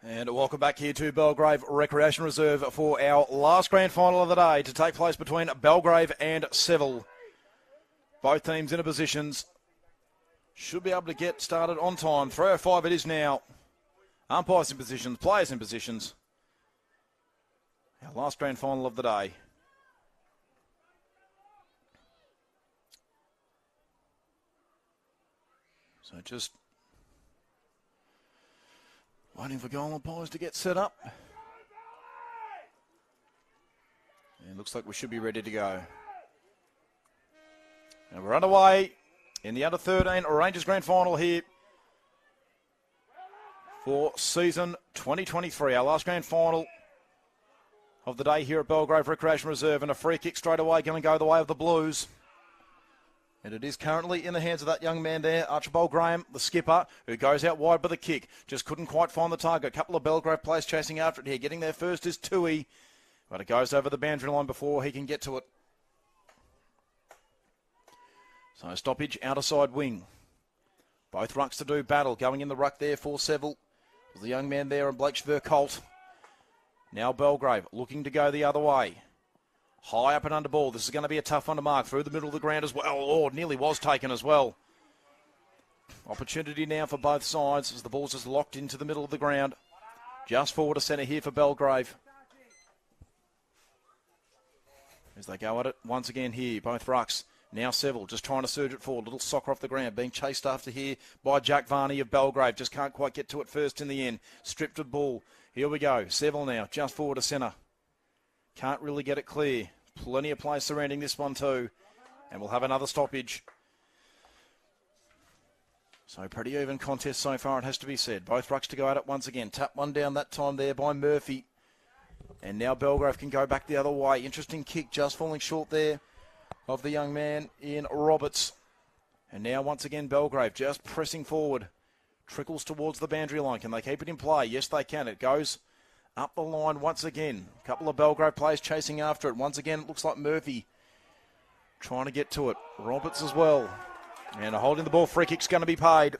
And welcome back here to Belgrave Recreation Reserve for our last grand final of the day to take place between Belgrave and Seville. Both teams in a positions. Should be able to get started on time. 3:05 it is now. Umpires in positions, players in positions. Our last grand final of the day. So just waiting for goal umpires to get set up. And looks like we should be ready to go. And we're underway in the under-13 Rangers Grand Final here for season 2023. Our last grand final of the day here at Belgrave Recreation Reserve. And a free kick straight away going to go the way of the Blues. And it is currently in the hands of that young man there, Archibald Graham, the skipper, who goes out wide with the kick. Just couldn't quite find the target. A couple of Belgrave players chasing after it here. Getting there first is Tui, but it goes over the boundary line before he can get to it. So stoppage, outer side wing. Both rucks to do battle. Going in the ruck there for Seville was the young man there in Blake Colt. Now Belgrave looking to go the other way. High up and under ball. This is going to be a tough one to mark through the middle of the ground as well. Oh, nearly was taken as well. Opportunity now for both sides as the ball's just locked into the middle of the ground. Just forward to centre here for Belgrave. As they go at it once again here, both rucks. Now Seville just trying to surge it forward. Little soccer off the ground. Being chased after here by Jack Varney of Belgrave. Just can't quite get to it first in the end. Stripped of ball. Here we go. Seville now just forward to centre. Can't really get it clear. Plenty of play surrounding this one too. And we'll have another stoppage. So pretty even contest so far, it has to be said. Both rucks to go at it once again. Tap one down that time there by Murphy. And now Belgrave can go back the other way. Interesting kick, just falling short there of the young man in Roberts. And now once again Belgrave just pressing forward. Trickles towards the boundary line. Can they keep it in play? Yes, they can. It goes up the line once again. A couple of Belgrave players chasing after it. Once again, it looks like Murphy trying to get to it. Roberts as well. And holding the ball, free kick's going to be paid.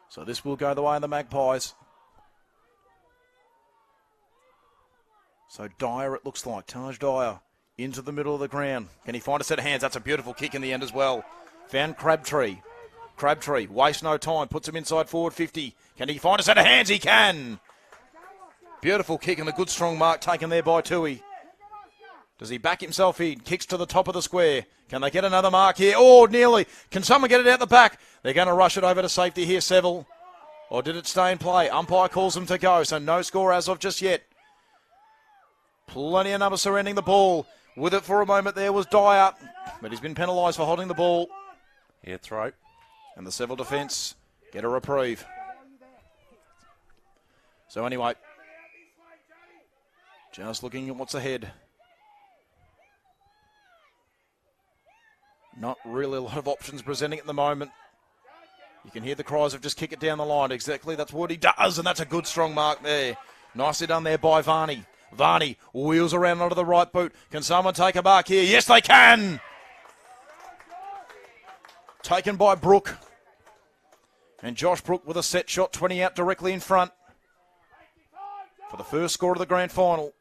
So this will go the way of the Magpies. So Dyer, it looks like. Taj Dyer into the middle of the ground. Can he find a set of hands? That's a beautiful kick in the end as well. Found Crabtree. Crabtree, wastes no time. Puts him inside forward 50. Can he find a set of hands? He can. Beautiful kick and a good strong mark taken there by Tui. Does he back himself in? Kicks to the top of the square. Can they get another mark here? Oh, nearly. Can someone get it out the back? They're going to rush it over to safety here, Seville. Or did it stay in play? Umpire calls them to go, so no score as of just yet. Plenty of numbers surrounding the ball. With it for a moment there was Dyer, but he's been penalised for holding the ball. Yeah, throw. And the Seville defence get a reprieve. So anyway, just looking at what's ahead. Not really a lot of options presenting at the moment. You can hear the cries of just kick it down the line. Exactly, that's what he does, and that's a good strong mark there. Nicely done there by Varney. Varney wheels around onto the right boot. Can someone take a mark here? Yes, they can! Taken by Brook. And Josh Brook with a set shot, 20 out directly in front. For the first score of the grand final.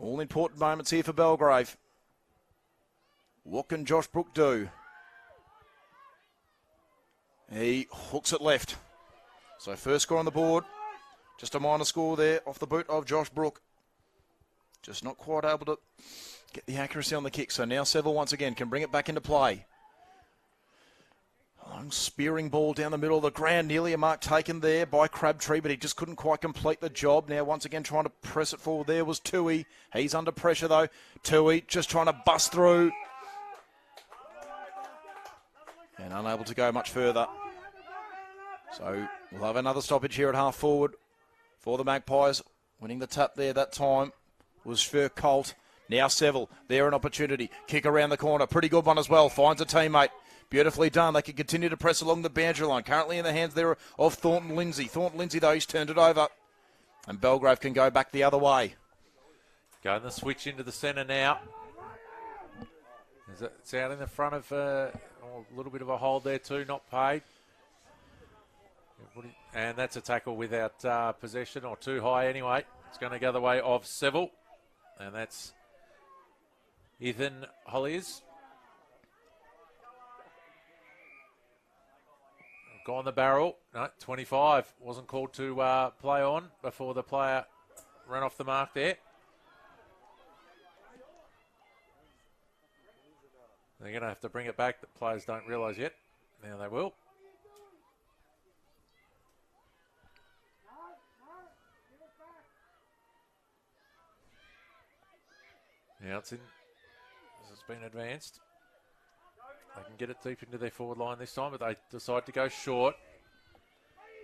All important moments here for Belgrave. What can Josh Brook do? He hooks it left. So first score on the board. Just a minor score there off the boot of Josh Brook. Just not quite able to get the accuracy on the kick. So now Seville once again can bring it back into play. Long spearing ball down the middle of the ground. Nearly a mark taken there by Crabtree, but he just couldn't quite complete the job. Now once again trying to press it forward there was Tui. He's under pressure though. Tui just trying to bust through. And unable to go much further. So we'll have another stoppage here at half forward for the Magpies. Winning the tap there that time was Colt. Now Seville, there an opportunity. Kick around the corner. Pretty good one as well. Finds a teammate. Beautifully done. They can continue to press along the boundary line. Currently in the hands there of Thornton Lindsay. Thornton Lindsay, though, he's turned it over. And Belgrave can go back the other way. Going the switch into the centre now. It's out in the front of a little bit of a hold there too, not paid. And that's a tackle without possession, or too high anyway. It's going to go the way of Seville. And that's Ethan Hollies. Gone the barrel. No, 25. Wasn't called to play on before the player ran off the mark there. They're going to have to bring it back. The players don't realise yet. Now they will. Now it's in. This has been advanced. They can get it deep into their forward line this time, but they decide to go short.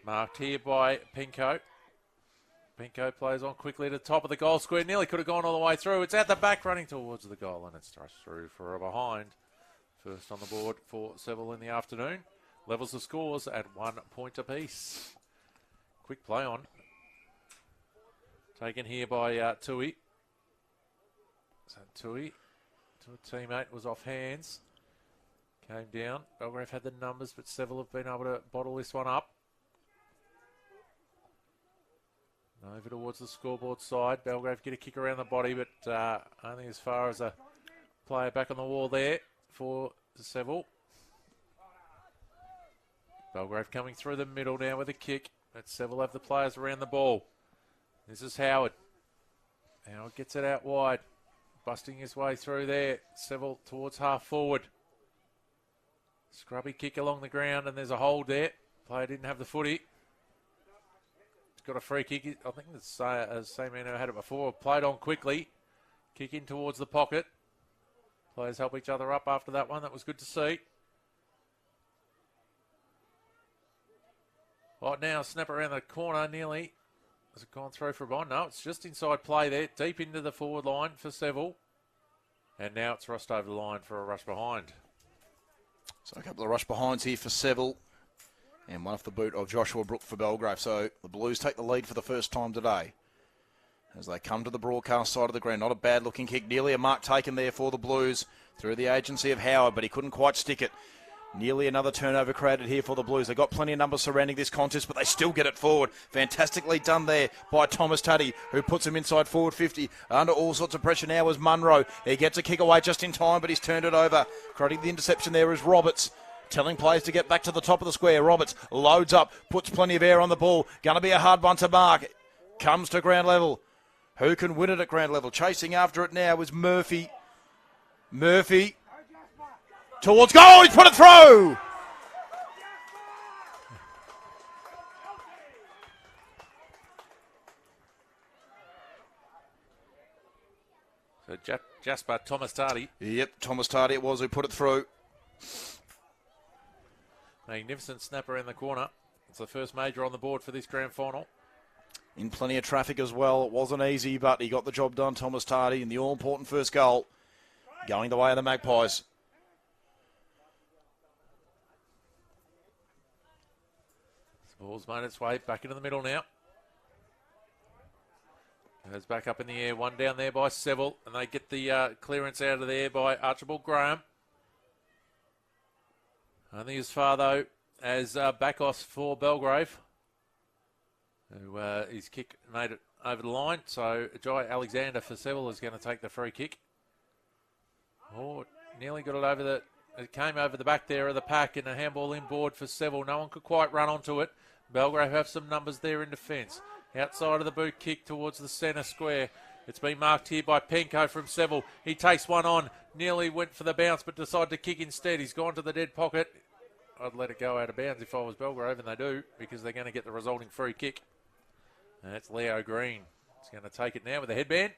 Marked here by Pinko. Pinko plays on quickly to the top of the goal square. Nearly could have gone all the way through. It's at the back running towards the goal, and it's thrust through for a behind. First on the board for Seville in the afternoon. Levels the scores at 1 point apiece. Quick play on. Taken here by Tui. So Tui to a teammate was off hands. Came down. Belgrave had the numbers, but Seville have been able to bottle this one up. Over towards the scoreboard side. Belgrave get a kick around the body, but only as far as a player back on the wall there for Seville. Belgrave coming through the middle now with a kick, but Seville have the players around the ball. This is Howard. Howard gets it out wide. Busting his way through there. Seville towards half forward. Scrubby kick along the ground, and there's a hold there. Player didn't have the footy. He's got a free kick. I think it's the same man who had it before. Played on quickly. Kick in towards the pocket. Players help each other up after that one. That was good to see. Right now, snap around the corner nearly. Has it gone through for a bond? No, it's just inside play there. Deep into the forward line for Seville. And now it's rushed over the line for a rush behind. So a couple of rush behinds here for Seville. And one off the boot of Joshua Brook for Belgrave. So the Blues take the lead for the first time today. As they come to the broadcast side of the ground. Not a bad looking kick. Nearly a mark taken there for the Blues through the agency of Howard, but he couldn't quite stick it. Nearly another turnover created here for the Blues. They've got plenty of numbers surrounding this contest, but they still get it forward. Fantastically done there by Thomas Tuddy, who puts him inside forward 50. Under all sorts of pressure now is Munro. He gets a kick away just in time, but he's turned it over. Creating the interception there is Roberts. Telling players to get back to the top of the square. Roberts loads up, puts plenty of air on the ball. Going to be a hard one to mark. Comes to ground level. Who can win it at ground level? Chasing after it now is Murphy. Murphy. Towards goal, he's put it through! So Jasper Thomas Tardy. Yep, Thomas Tardy it was who put it through. Magnificent snapper in the corner. It's the first major on the board for this grand final. In plenty of traffic as well. It wasn't easy, but he got the job done, Thomas Tardy, in the all-important first goal. Going the way of the Magpies. Ball's made its way back into the middle now. Goes back up in the air. One down there by Seville. And they get the clearance out of there by Archibald Graham. Only as far, though, as Backos for Belgrave. Who his kick made it over the line. So Jai Alexander for Seville is going to take the free kick. Oh, nearly got it over the... It came over the back there of the pack and a handball inboard for Seville. No one could quite run onto it. Belgrave have some numbers there in defence. Outside of the boot kick towards the centre square. It's been marked here by Penko from Seville. He takes one on. Nearly went for the bounce but decided to kick instead. He's gone to the dead pocket. I'd let it go out of bounds if I was Belgrave, and they do because they're going to get the resulting free kick. And that's Leo Green. He's going to take it now with a headband.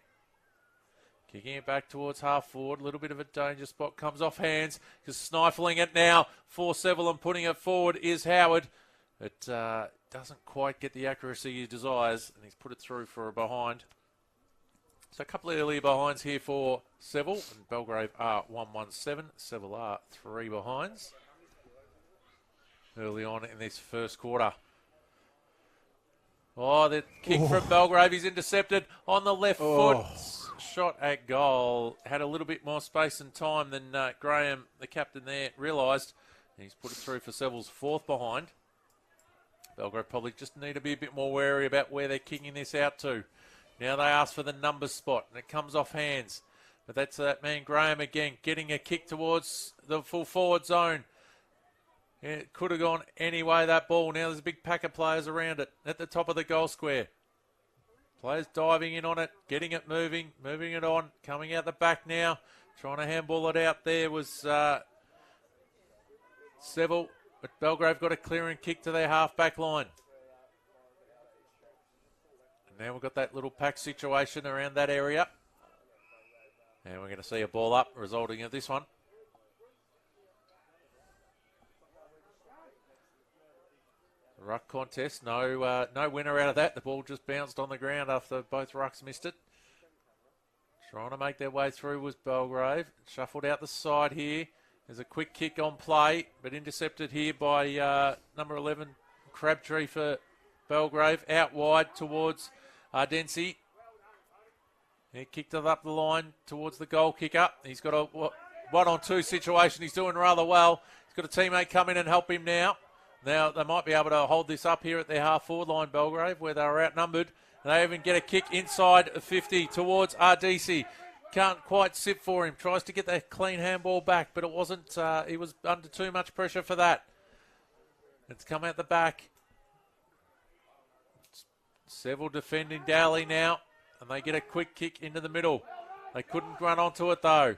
Kicking it back towards half forward. A little bit of a danger spot. Comes off hands. Just stifling it now for Seville and putting it forward is Howard. It doesn't quite get the accuracy he desires. And he's put it through for a behind. So a couple of earlier behinds here for Seville. And Belgrave are 1-1-7. Seville are 3 behinds. Early on in this first quarter. Oh, the kick from Belgrave is intercepted on the left foot. Shot at goal. Had a little bit more space and time than Graham, the captain there, realised. He's put it through for Seville's 4th behind. Belgrave probably just need to be a bit more wary about where they're kicking this out to. Now they ask for the numbers spot, and it comes off hands. But that's that man Graham again, getting a kick towards the full forward zone. It could have gone any way, that ball. Now there's a big pack of players around it at the top of the goal square. Players diving in on it, getting it moving it on, coming out the back now. Trying to handball it out there was Seville, but Belgrave got a clearing kick to their half-back line. And now we've got that little pack situation around that area. And we're going to see a ball up, resulting in this one. Ruck contest, no winner out of that. The ball just bounced on the ground after both rucks missed it. Trying to make their way through was Belgrave. Shuffled out the side here. There's a quick kick on play, but intercepted here by number 11, Crabtree for Belgrave. Out wide towards Ardensi. He kicked it up the line towards the goal kicker. He's got a 1-on-2 situation. He's doing rather well. He's got a teammate come in and help him now. Now, they might be able to hold this up here at their half-forward line, Belgrave, where they were outnumbered. They even get a kick inside of 50 towards Ardisi. Can't quite sit for him. Tries to get that clean handball back, but it wasn't. He was under too much pressure for that. It's come out the back. Seville defending Dowley now, and they get a quick kick into the middle. They couldn't run onto it, though.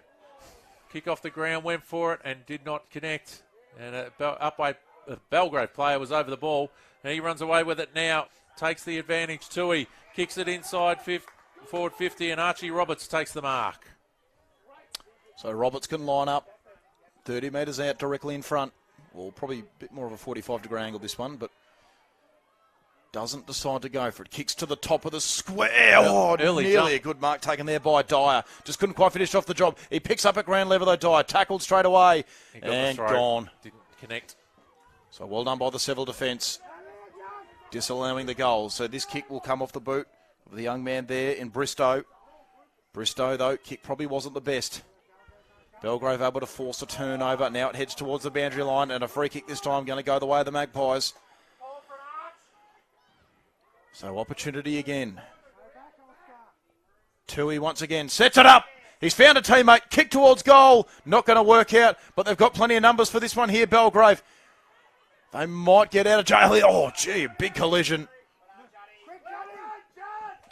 Kick off the ground, went for it, and did not connect. And up by the Belgrave player was over the ball, and he runs away with it now. Takes the advantage. Tui kicks it inside forward 50, and Archie Roberts takes the mark. So Roberts can line up 30 metres out directly in front. Well, probably a bit more of a 45-degree angle this one, but doesn't decide to go for it. Kicks to the top of the square. Oh, early nearly jump. a good mark taken there by Dyer. Just couldn't quite finish off the job. He picks up at ground level, though, Dyer. Tackled straight away and gone. Didn't connect. So well done by the Seville defence, disallowing the goals. So this kick will come off the boot of the young man there in Bristow. Bristow, though, kick probably wasn't the best. Belgrave able to force a turnover. Now it heads towards the boundary line, and a free kick this time going to go the way of the Magpies. So opportunity again. Tui once again sets it up. He's found a teammate. Kick towards goal. Not going to work out, but they've got plenty of numbers for this one here, Belgrave. They might get out of jail here. Oh, gee, a big collision.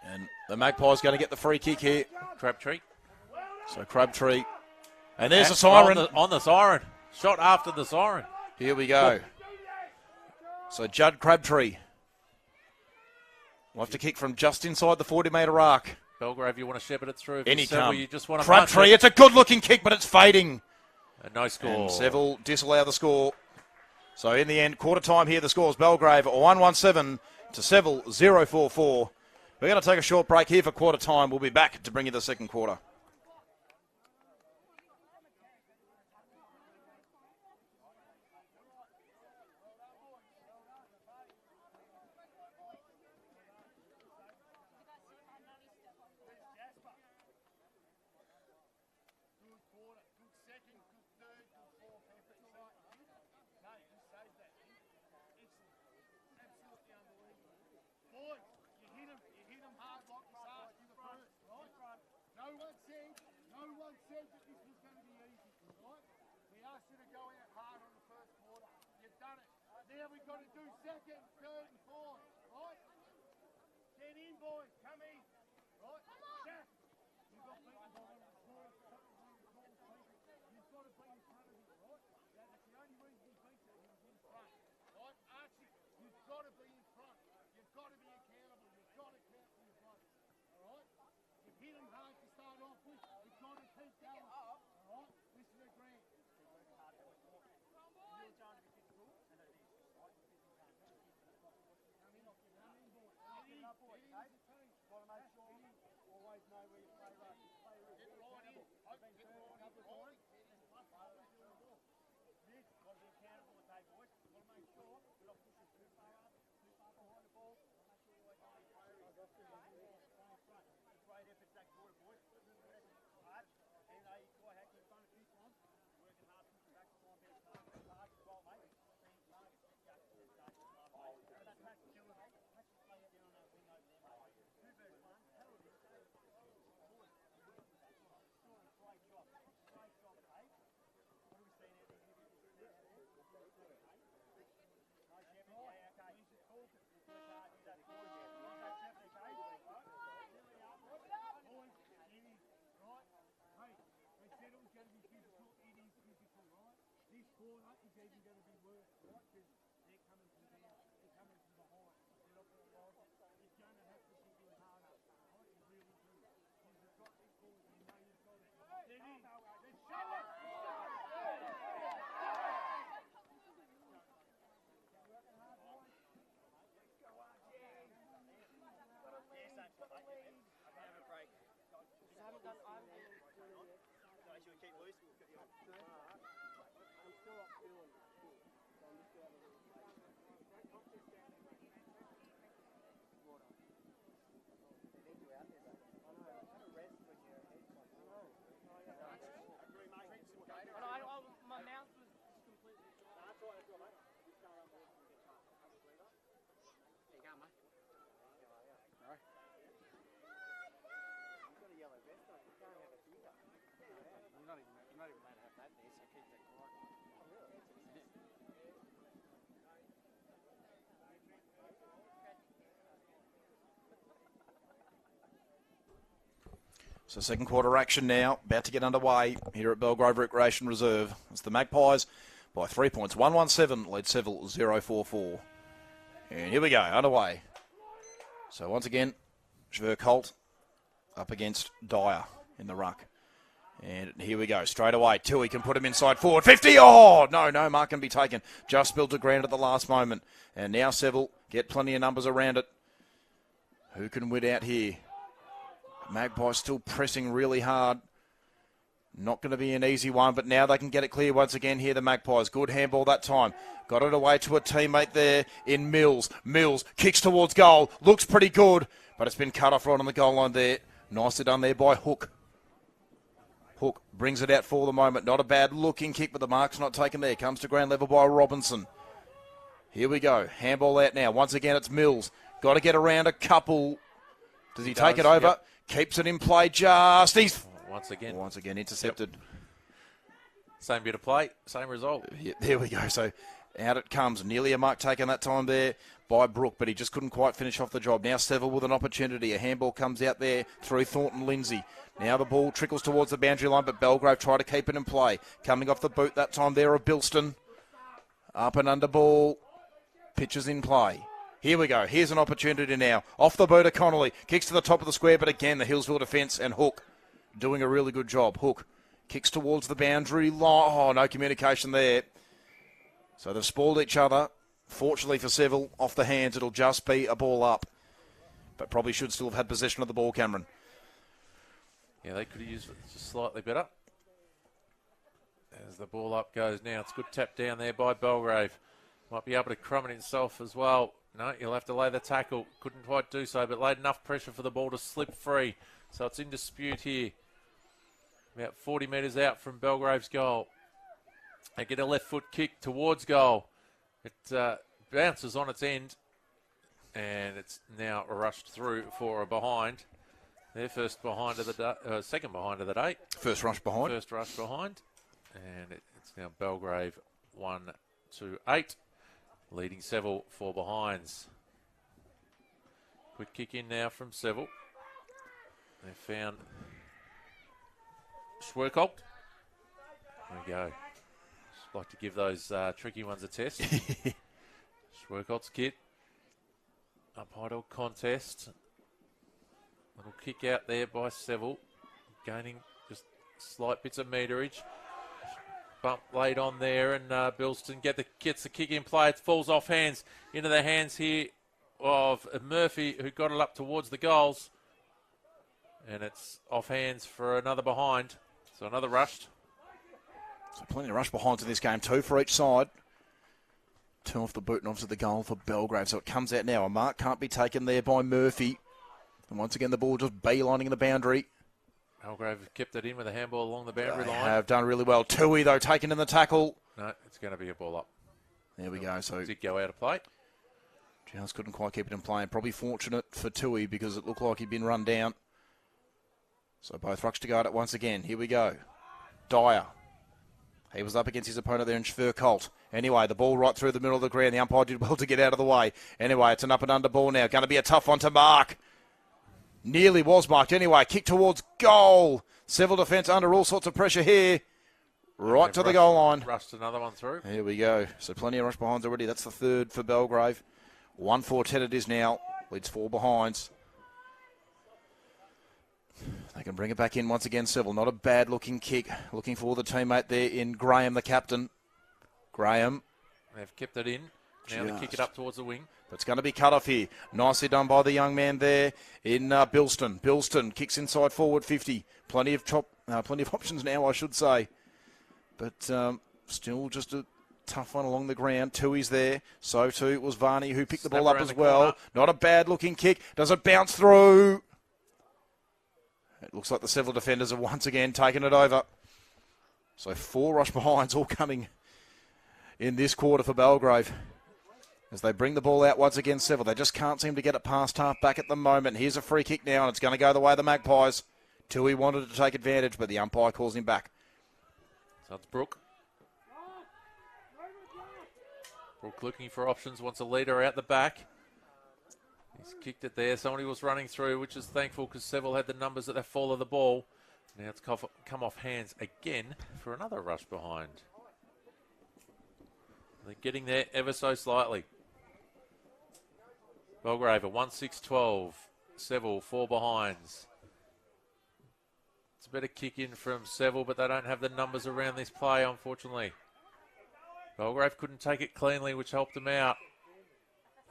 And the Magpies going to get the free kick here. Crabtree. So Crabtree. And there's a siren. On the siren. Shot after the siren. Here we go. So Judd Crabtree will have to kick from just inside the 40-metre arc. Belgrave, you want to shepherd it through. Any come. You just want to Crabtree, it's a good-looking kick, but it's fading. And no score. And Seville disallow the score. So in the end, quarter time here, the scores Belgrave 1-17 to Seville 0-4-4. We're going to take a short break here for quarter time. We'll be back to bring you the second quarter. Now we've got to do second, third and fourth, right? Get in, boys. Come in. Right? Jack. You've got beaten by one of the smallest people. You've got to be in front of him, right? That's the only reason he beats it. He was in front. Right? Archie, you've got to be in front. You've got to be accountable. You've got to count for your blokes. All right? You've hit him hard to start off with. You've got to keep going. All right? This is a grant. corner is even going to be worse, right? Because they're coming from down, they're coming from behind. They're not going to like it. You're going to have to hit him harder, right? You really do. You've got these balls, you know you've got it. Then in, then show it! My mouth was completely. You're not even allowed to have that there, so keep that quiet. So second quarter action now, about to get underway here at Belgrave Recreation Reserve. It's the Magpies by 3 points. 117 lead Seville 0-4-4. And here we go, underway. So once again, Colt up against Dyer in the ruck. And here we go, straight away. Tui can put him inside forward. 50, oh, no mark can be taken. Just spilled to ground at the last moment. And now Seville get plenty of numbers around it. Who can win out here? Magpies still pressing really hard. Not going to be an easy one, but now they can get it clear once again here, the Magpies. Good handball that time. Got it away to a teammate there in Mills. Mills kicks towards goal. Looks pretty good, but it's been cut off right on the goal line there. Nicely done there by Hook. Hook brings it out for the moment. Not a bad looking kick, but the mark's not taken there. Comes to ground level by Robinson. Here we go. Handball out now. Once again, it's Mills. Got to get around a couple. Does he take it over? Yep. Keeps it in play just. He's once again intercepted. Yep. Same bit of play, same result. Yeah, there we go. So out it comes. Nearly a mark taken that time there by Brook, but he just couldn't quite finish off the job. Now Seville with an opportunity. A handball comes out there through Thornton Lindsay. Now the ball trickles towards the boundary line, but Belgrave try to keep it in play. Coming off the boot that time there of Bilston. Up and under ball. Pitches in play. Here we go. Here's an opportunity now. Off the boot of Connolly. Kicks to the top of the square, but again, the Hillsville defence and Hook doing a really good job. Hook kicks towards the boundary line. Oh, no communication there. So they've spoiled each other. Fortunately for Seville, off the hands, it'll just be a ball up. But probably should still have had possession of the ball, Cameron. Yeah, they could have used it just slightly better. As the ball up goes now. It's a good tap down there by Belgrave. Might be able to crumb it himself as well. No, you'll have to lay the tackle. Couldn't quite do so, but laid enough pressure for the ball to slip free. So it's in dispute here. About 40 metres out from Belgrave's goal. They get a left foot kick towards goal. It bounces on its end, and it's now rushed through for a behind. Their first behind of the day, second behind of the day. First rush behind. First rush behind, and it's now Belgrave 1-8. Leading Seville for behinds. Quick kick in now from Seville. They found Schwerkolt. There we go. Just like to give those tricky ones a test. Schwerkolt's kit. Up high to a contest. Little kick out there by Seville. Gaining just slight bits of meterage. Bump laid on there, and Bilston gets the kick in play. It falls off hands into the hands here of Murphy, who got it up towards the goals. And it's off hands for another behind. So another rushed. So plenty of rush behinds in this game, 2 for each side. 2 off the boot and onto the goal for Belgrave. So it comes out now. A mark can't be taken there by Murphy. And once again, the ball just beelining the boundary. Belgrave have kept it in with a handball along the boundary line. Have done really well. Tui, though, taken in the tackle. No, it's going to be a ball up. There we go. So did go out of play. Just couldn't quite keep it in play. And probably fortunate for Tui because it looked like he'd been run down. So both rucks to go at it once again. Here we go. Dyer. He was up against his opponent there in Colt. Anyway, the ball right through the middle of the ground. The umpire did well to get out of the way. Anyway, it's an up and under ball now. Going to be a tough one to mark. Nearly was marked anyway. Kick towards goal. Seville defence under all sorts of pressure here. right to the goal line. Rushed another one through. Here we go. So plenty of rush behinds already. That's the third for Belgrave. 1-4-10 it is now. Leads 4 behinds. They can bring it back in once again, Seville. Not a bad-looking kick. Looking for the teammate there in Graham, the captain. Graham. They've kept it in. Now they kick it up towards the wing. But it's going to be cut off here. Nicely done by the young man there in Bilston. Bilston kicks inside forward 50. Plenty of options now, I should say. But still just a tough one along the ground. Tui's there. So too was Varney, who picked the ball up as well. Corner. Not a bad-looking kick. Does it bounce through? It looks like the Seville defenders have once again taken it over. So 4 rush behinds all coming in this quarter for Belgrave. As they bring the ball out once again, Seville. They just can't seem to get it past half back at the moment. Here's a free kick now, and it's going to go the way of the Magpies. Tui wanted to take advantage, but the umpire calls him back. So it's Brooke. Brooke looking for options, wants a leader out the back. He's kicked it there. Somebody was running through, which is thankful because Seville had the numbers at the fall of the ball. Now it's come off hands again for another rush behind. They're getting there ever so slightly. Belgrave, 1-6-12. Seville, 4 behinds. It's a better kick in from Seville, but they don't have the numbers around this play, unfortunately. Belgrave couldn't take it cleanly, which helped them out.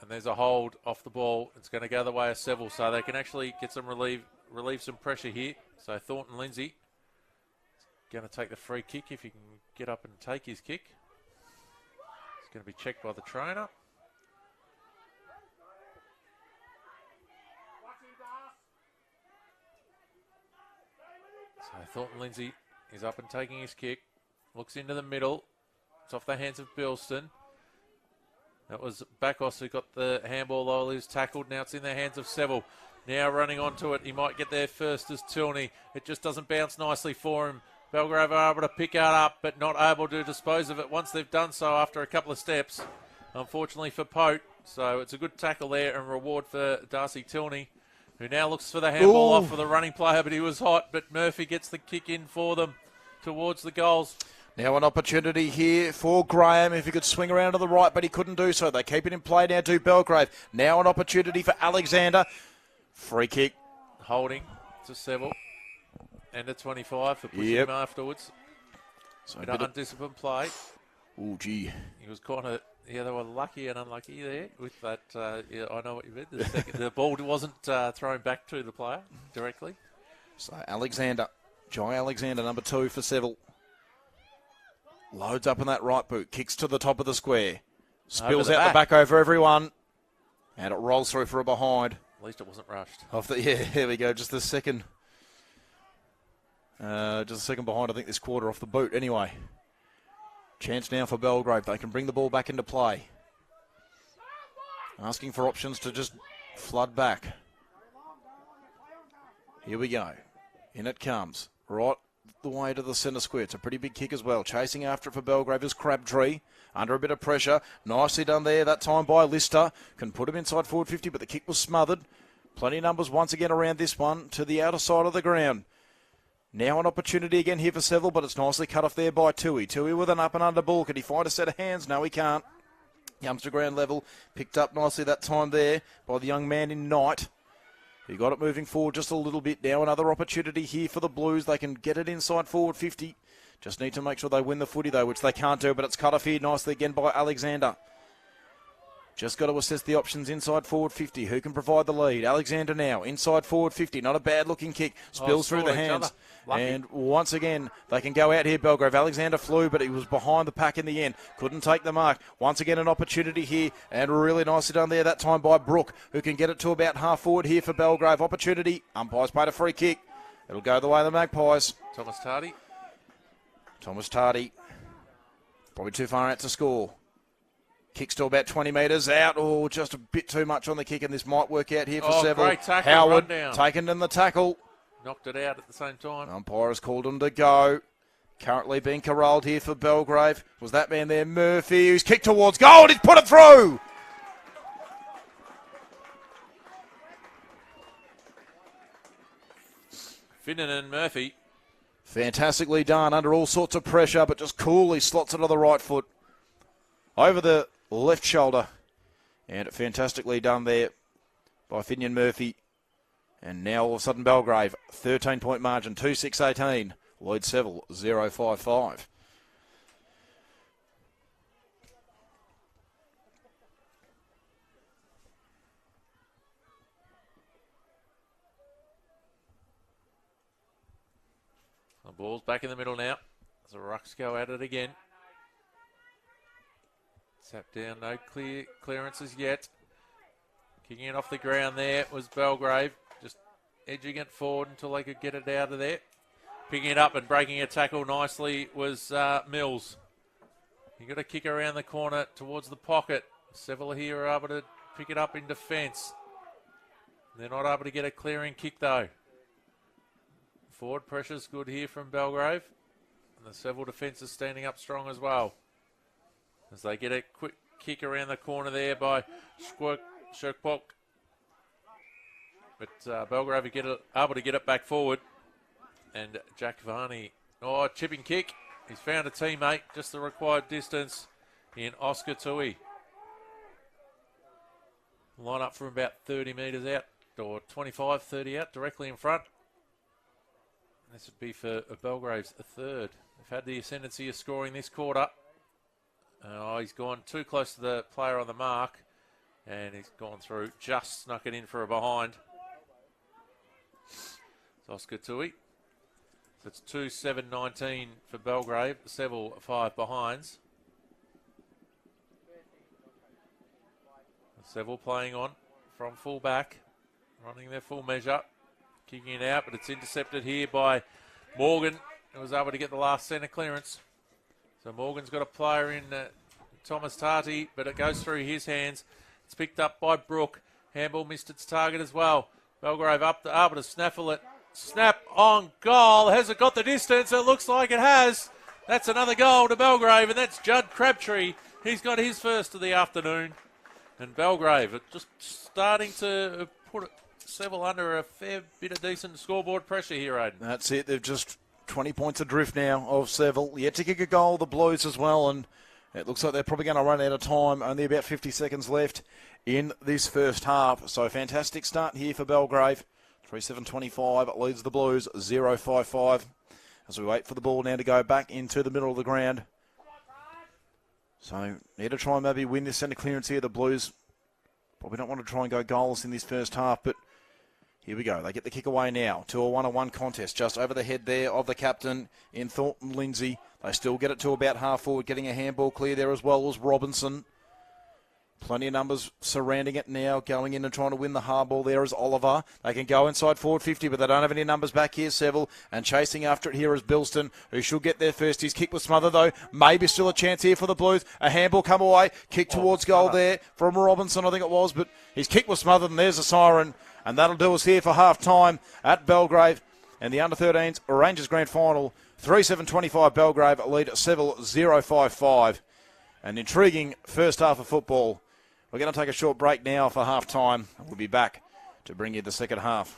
And there's a hold off the ball. It's going to go the way of Seville, so they can actually get some relieve some pressure here. So Thornton Lindsay is going to take the free kick if he can get up and take his kick. It's going to be checked by the trainer. So Thornton Lindsay is up and taking his kick. Looks into the middle. It's off the hands of Bilston. That was Bakos who got the handball while he was tackled. Now it's in the hands of Seville. Now running onto it. He might get there first as Tilney. It just doesn't bounce nicely for him. Belgrave are able to pick it up, but not able to dispose of it once they've done so after a couple of steps. Unfortunately for Pote. So it's a good tackle there and reward for Darcy Tilney, who now looks for the handball off for the running player, but he was hot. But Murphy gets the kick in for them towards the goals. Now an opportunity here for Graham if he could swing around to the right, but he couldn't do so. They keep it in play now to Belgrave. Now an opportunity for Alexander. Free kick. Holding to Seville. And a 25 for pushing him afterwards. So a bit undisciplined play. Oh, gee. He was kind of, they were lucky and unlucky there with that. I know what you meant. The ball wasn't thrown back to the player directly. So Alexander, Jai Alexander, number 2 for Seville. Loads up in that right boot, kicks to the top of the square. Spills out the back over everyone. And it rolls through for a behind. At least it wasn't rushed. Here we go, just the second. Just a second behind, I think, this quarter off the boot. Anyway, chance now for Belgrave. They can bring the ball back into play. Asking for options to just flood back. Here we go. In it comes. Right the way to the centre square. It's a pretty big kick as well. Chasing after it for Belgrave is Crabtree. Under a bit of pressure. Nicely done there that time by Lister. Can put him inside forward 50, but the kick was smothered. Plenty of numbers once again around this one to the outer side of the ground. Now an opportunity again here for Seville, but it's nicely cut off there by Tui. Tui with an up and under ball. Can he find a set of hands? No, he can't. Comes to ground level. Picked up nicely that time there by the young man in Knight. He got it moving forward just a little bit. Now another opportunity here for the Blues. They can get it inside forward 50. Just need to make sure they win the footy though, which they can't do, but it's cut off here nicely again by Alexander. Just got to assess the options inside forward 50. Who can provide the lead? Alexander now, inside forward 50. Not a bad looking kick. Spills through the hands. And once again, they can go out here, Belgrave. Alexander flew, but he was behind the pack in the end. Couldn't take the mark. Once again, an opportunity here. And really nicely done there that time by Brooke, who can get it to about half forward here for Belgrave. Opportunity. Umpires paid a free kick. It'll go the way of the Magpies. Thomas Tardy. Probably too far out to score. Kicks to about 20 metres out. Oh, just a bit too much on the kick, and this might work out here for Seville. Great tackle, Howard rundown. taken in the tackle. Knocked it out at the same time. Umpire has called him to go. Currently being corralled here for Belgrave. Was that man there, Murphy, who's kicked towards goal. He's put it through. Finnan and Murphy. Fantastically done under all sorts of pressure, but just coolly slots it on the right foot. Over the left shoulder. And fantastically done there by Finian Murphy. And now all of a sudden Belgrave, 13-point margin, 2-6-18. Lloyd Seville, 0-5-5. The ball's back in the middle now. The Rucks go at it again. Tap down, no clearances yet. Kicking it off the ground there was Belgrave. Just edging it forward until they could get it out of there. Picking it up and breaking a tackle nicely was Mills. He got a kick around the corner towards the pocket. Seville here are able to pick it up in defence. They're not able to get a clearing kick though. Forward pressure's good here from Belgrave. And the Seville defence is standing up strong as well. As they get a quick kick around the corner there by Shirkpok. But Belgrave are able to get it back forward. And Jack Varney, chipping kick. He's found a teammate, just the required distance in Oscar Tui. Line up from about 30 metres out, or 25, 30 out, directly in front. This would be for Belgrave's third. They've had the ascendancy of scoring this quarter. He's gone too close to the player on the mark. And he's gone through, just snuck it in for a behind. It's Oscar Tui. So it's 2-7-19 for Belgrave. Seville 5 behinds. Seville playing on from full back. Running their full measure. Kicking it out, but it's intercepted here by Morgan, who was able to get the last centre clearance. So Morgan's got a player in Thomas Tarty, but it goes through his hands. It's picked up by Brook. Handball missed its target as well. Belgrave able to snaffle it. Snap on goal. Has it got the distance? It looks like it has. That's another goal to Belgrave, and that's Judd Crabtree. He's got his first of the afternoon. And Belgrave are just starting to put Seville under a fair bit of decent scoreboard pressure here, Aidan. That's it. They've just 20 points adrift now of Seville. Yet to kick a goal, the Blues as well, and it looks like they're probably going to run out of time. Only about 50 seconds left in this first half. So fantastic start here for Belgrave. 3-7-25 leads the Blues, 0-5-5. As we wait for the ball now to go back into the middle of the ground. So need to try and maybe win this centre clearance here. The Blues probably don't want to try and go goalless in this first half, but here we go. They get the kick away now to a 1-on-1 contest. Just over the head there of the captain in Thornton Lindsay. They still get it to about half forward, getting a handball clear there as well as Robinson. Plenty of numbers surrounding it now, going in and trying to win the hard ball there is Oliver. They can go inside forward 50, but they don't have any numbers back here, Seville. And chasing after it here is Bilston, who should get there first. His kick was smothered, though. Maybe still a chance here for the Blues. A handball come away. Kick towards goal there from Robinson, I think it was. But his kick was smothered, and there's a siren. And that'll do us here for half-time at Belgrave. And the under-13s Rangers Grand Final. 3-7-25 Belgrave lead Seville 0-5-5. An intriguing first half of football. We're going to take a short break now for half-time. We'll be back to bring you the second half.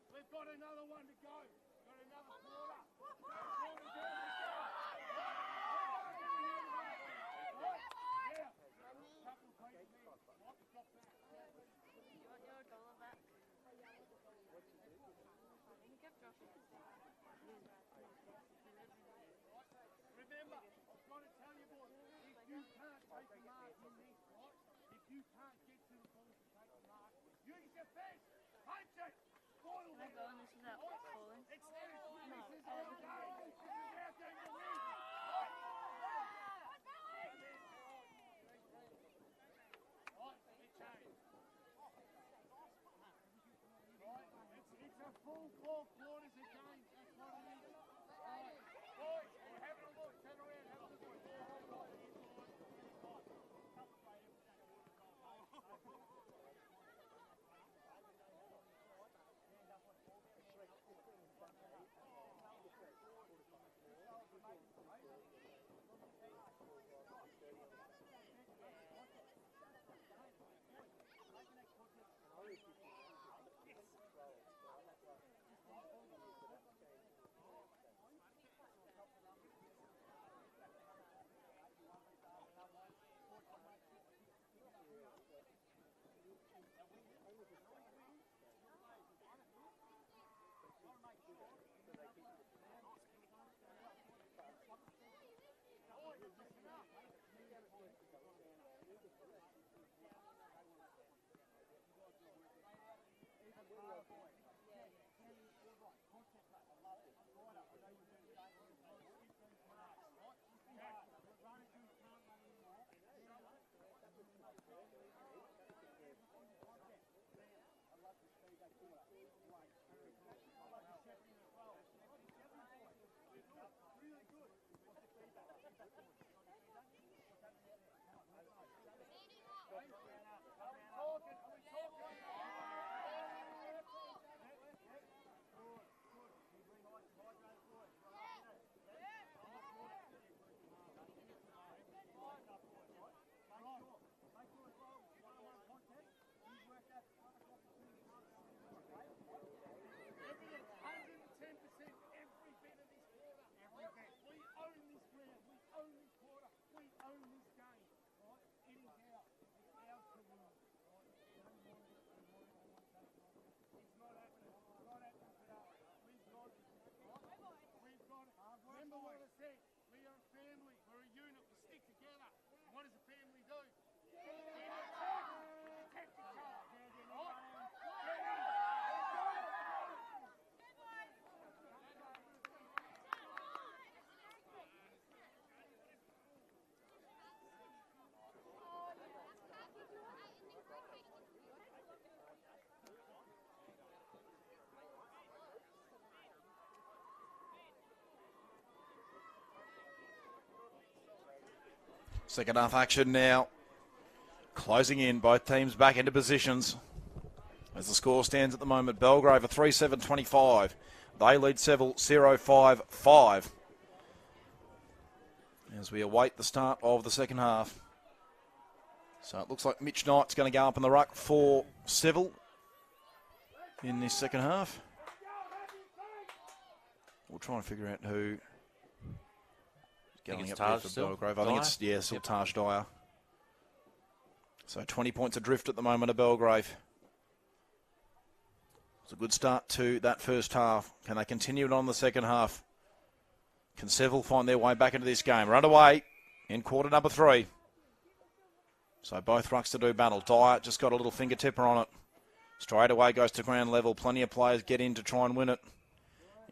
We've got another one to go. Got another quarter. Remember, I've got to tell you, boys, if you can't take the mark in this, right? If you can't get to the ball to take the mark, you going. This is out falling. It's a full 4 quarters a game. That's what it is. Boys, we're having a look. Turn around, have a look. Remember what I said, we are a family, we're a unit, we stick together. And what does a family do? Protect each Second half action now. Closing in, both teams back into positions. As the score stands at the moment, Belgrave are 3-7-25. They lead Seville 0-5-5. As we await the start of the second half. So it looks like Mitch Knight's going to go up in the ruck for Seville in this second half. We'll try and figure out who going up there for Belgrave. I think it's, still Taj Dyer. So 20 points adrift at the moment of Belgrave. It's a good start to that first half. Can they continue it on the second half? Can Seville find their way back into this game? We're underway in quarter number 3. So both rucks to do battle. Dyer just got a little finger tipper on it. Straight away goes to ground level. Plenty of players get in to try and win it.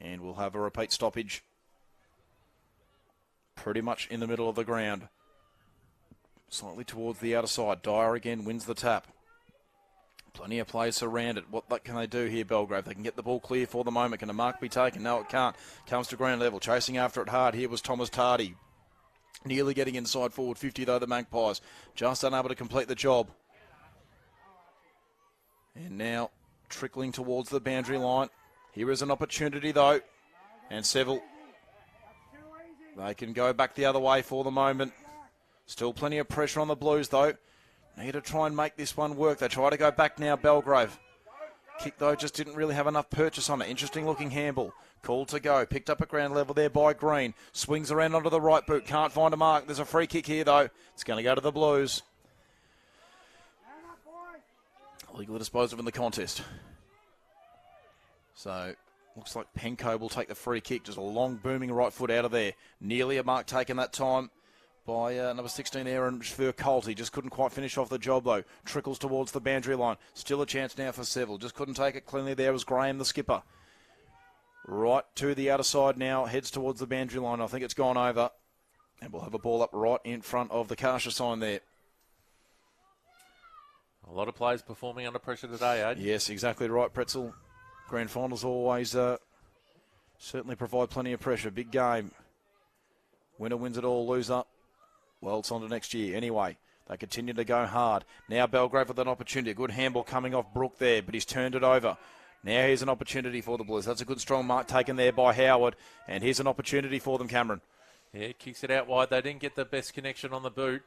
And we'll have a repeat stoppage. Pretty much in the middle of the ground. Slightly towards the outer side. Dyer again wins the tap. Plenty of players surrounded. What can they do here, Belgrave? They can get the ball clear for the moment. Can a mark be taken? No, it can't. Comes to ground level. Chasing after it hard. Here was Thomas Tardy. Nearly getting inside forward 50 though, the Magpies. Just unable to complete the job. And now trickling towards the boundary line. Here is an opportunity though. And Seville, they can go back the other way for the moment. Still plenty of pressure on the Blues though. Need to try and make this one work. They try to go back now, Belgrave. Kick though just didn't really have enough purchase on it. Interesting looking handball. Called to go. Picked up at ground level there by Green. Swings around onto the right boot. Can't find a mark. There's a free kick here though. It's going to go to the Blues. Legally disposed of in the contest. So looks like Penco will take the free kick. Just a long booming right foot out of there. Nearly a mark taken that time by number 16, Aaron Colt. He just couldn't quite finish off the job, though. Trickles towards the boundary line. Still a chance now for Seville. Just couldn't take it cleanly. There was Graham, the skipper. Right to the outer side now, heads towards the boundary line. I think it's gone over. And we'll have a ball up right in front of the Karsha sign there. A lot of players performing under pressure today, Aiden. Yes, exactly right, Pretzel. Grand finals always certainly provide plenty of pressure. Big game. Winner wins it all, loser, well, it's on to next year. Anyway, they continue to go hard. Now Belgrave with an opportunity. A good handball coming off Brook there, but he's turned it over. Now here's an opportunity for the Blues. That's a good strong mark taken there by Howard. And here's an opportunity for them, Cameron. Yeah, kicks it out wide. They didn't get the best connection on the boot.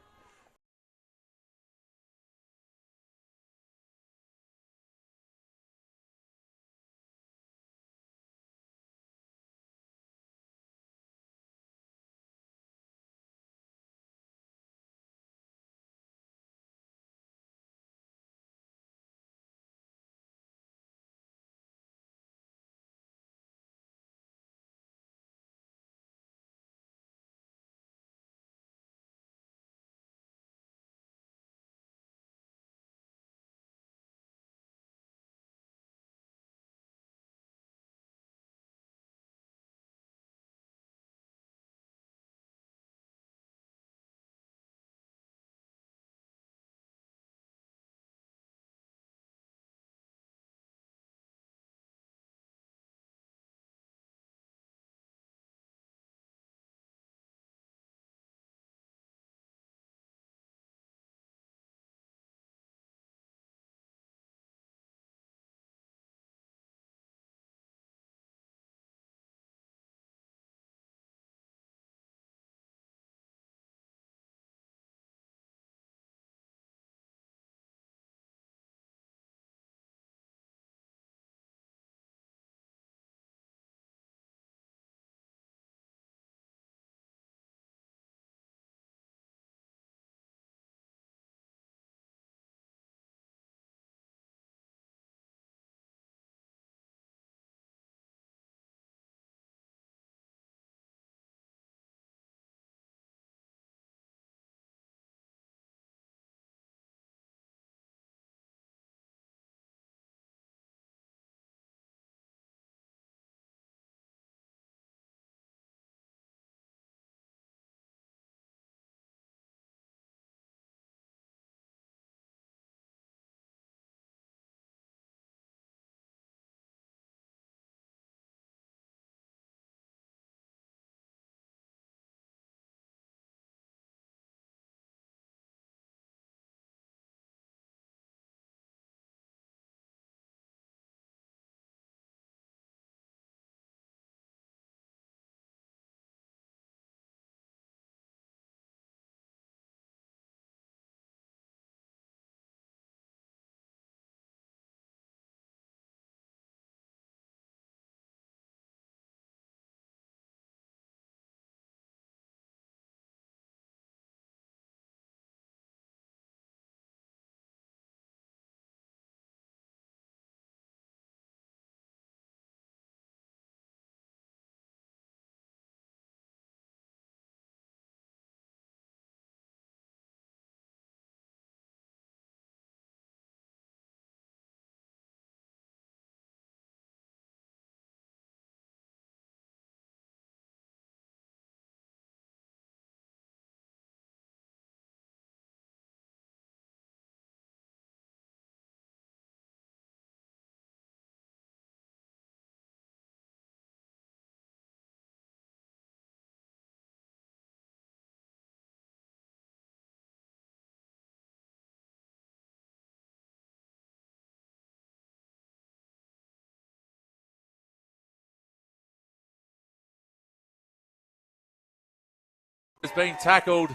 Has been tackled,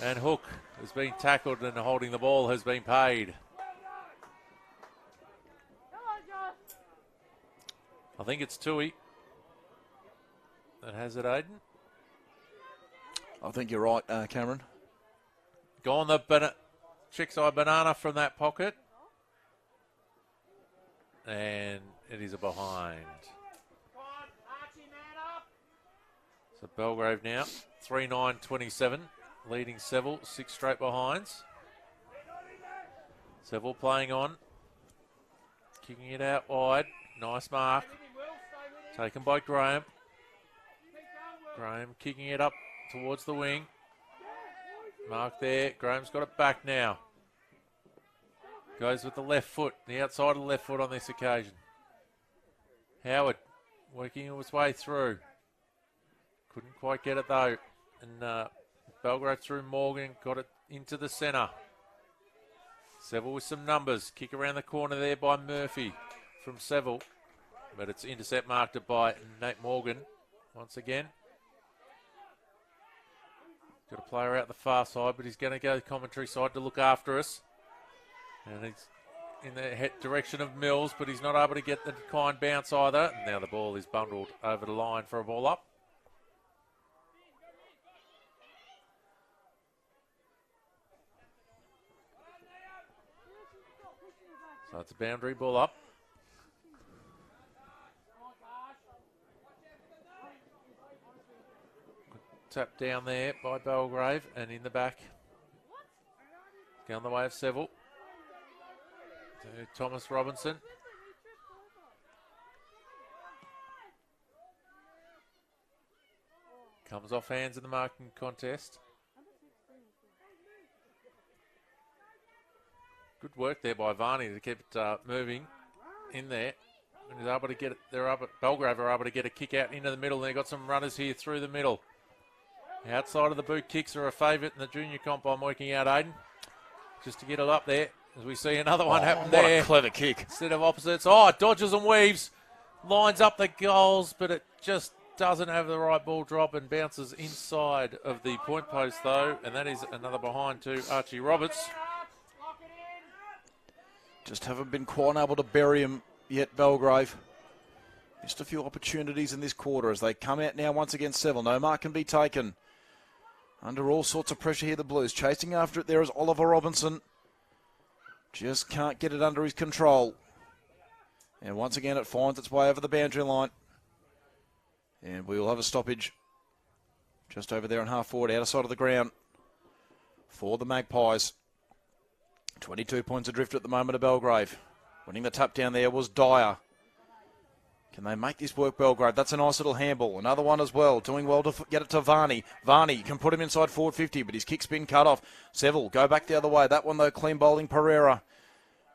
and Hook has been tackled, and holding the ball has been paid. I think it's Tui that has it, Aiden. I think you're right, Cameron. Gone the chick's eye banana from that pocket. And it is a behind. So Belgrave now, 3-9-27, leading Seville, 6 straight behinds. Seville playing on, kicking it out wide. Nice mark. Taken by Graham. Graham kicking it up towards the wing. Mark there. Graham's got it back now. Goes with the left foot, the outside of the left foot on this occasion. Howard working his way through. Couldn't quite get it though. And Belgrave through Morgan, got it into the centre. Seville with some numbers. Kick around the corner there by Murphy from Seville. But it's intercept marked by Nate Morgan once again. Got a player out the far side, but he's going to go the commentary side to look after us. And he's in the direction of Mills, but he's not able to get the kind bounce either. And now the ball is bundled over the line for a ball up. So it's a boundary ball up. Tap down there by Belgrave and in the back. Down the way of Seville. To Thomas Robinson. Comes off hands in the marking contest. Good work there by Varney to keep it moving in there. And he's able to get it. Belgrave are able to get a kick out into the middle. They've got some runners here through the middle. Outside of the boot kicks are a favourite in the junior comp. I'm working out, Aiden. Just to get it up there. As we see another one happen there. What a clever kick. Instead of opposites. Oh, dodges and weaves. Lines up the goals, but it just doesn't have the right ball drop and bounces inside of the point post, though. And that is another behind to Archie Roberts. Just haven't been quite able to bury him yet, Belgrave. Just a few opportunities in this quarter as they come out now once again. Seville. No mark can be taken. Under all sorts of pressure here, the Blues. Chasing after it there is Oliver Robinson. Just can't get it under his control. And once again, it finds its way over the boundary line. And we will have a stoppage just over there on half forward, outer side of the ground for the Magpies. 22 points adrift at the moment of Belgrave. Winning the tap down there was Dyer. Can they make this work, Belgrave? That's a nice little handball. Another one as well. Doing well to get it to Varney. Varney can put him inside forward 50, but his kick's been cut off. Seville go back the other way. That one, though, clean bowling Pereira.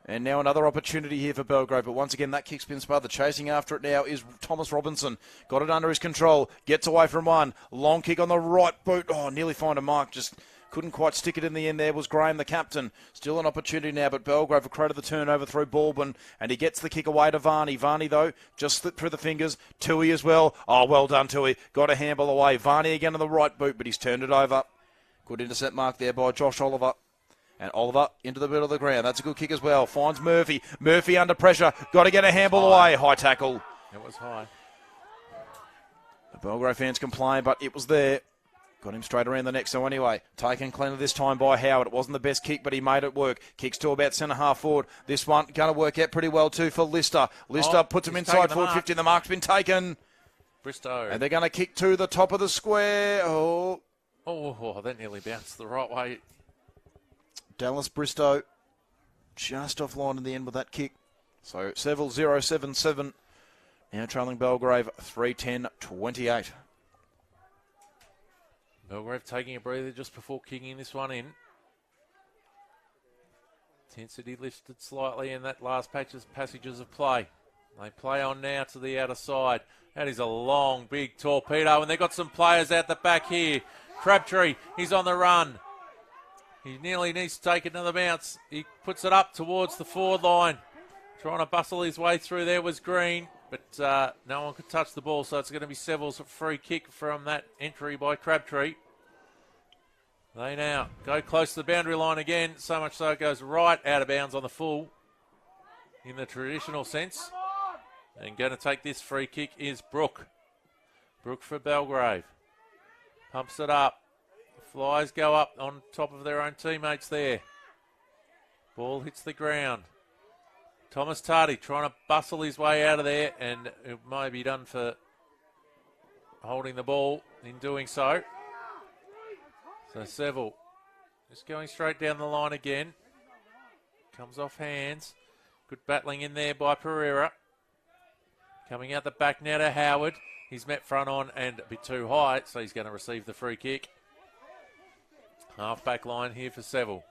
And now another opportunity here for Belgrave. But once again, that kick's been smothered. Chasing after it now is Thomas Robinson. Got it under his control. Gets away from one. Long kick on the right boot. Oh, nearly find a mark. Just couldn't quite stick it in the end there was Graham, the captain. Still an opportunity now, but Belgrave have created the turnover through Baldwin, and he gets the kick away to Varney. Varney, though, just slipped through the fingers. Tui as well. Oh, well done, Tui. Got a handball away. Varney again on the right boot, but he's turned it over. Good intercept mark there by Josh Oliver. And Oliver into the middle of the ground. That's a good kick as well. Finds Murphy. Murphy under pressure. Got to get a handball away. High tackle. It was high. The Belgrave fans complain, but it was there. Got him straight around the neck. So anyway, taken cleanly this time by Howard. It wasn't the best kick, but he made it work. Kicks to about centre half forward. This one going to work out pretty well too for Lister. Lister puts him inside forward 50. The mark's been taken. Bristow. And they're going to kick to the top of the square. Oh, that nearly bounced the right way. Dallas Bristow just offline in the end with that kick. So Seville 0-7-7. Now trailing Belgrave 3-10-28. Belgrave taking a breather just before kicking this one in. Intensity lifted slightly in that last passages of play. They play on now to the outer side. That is a long, big torpedo, and they've got some players out the back here. Crabtree, he's on the run. He nearly needs to take another bounce. He puts it up towards the forward line. Trying to bustle his way through there was Green, but no one could touch the ball, so it's going to be Seville's free kick from that entry by Crabtree. They now go close to the boundary line again, so much so it goes right out of bounds on the full in the traditional sense. And going to take this free kick is Brook. Brook for Belgrave. Pumps it up. Flies go up on top of their own teammates there. Ball hits the ground. Thomas Tardy trying to bustle his way out of there, and it may be done for holding the ball in doing so. So Seville just going straight down the line again. Comes off hands. Good battling in there by Pereira. Coming out the back now to Howard. He's met front on and a bit too high, so he's going to receive the free kick. Half-back line here for Seville.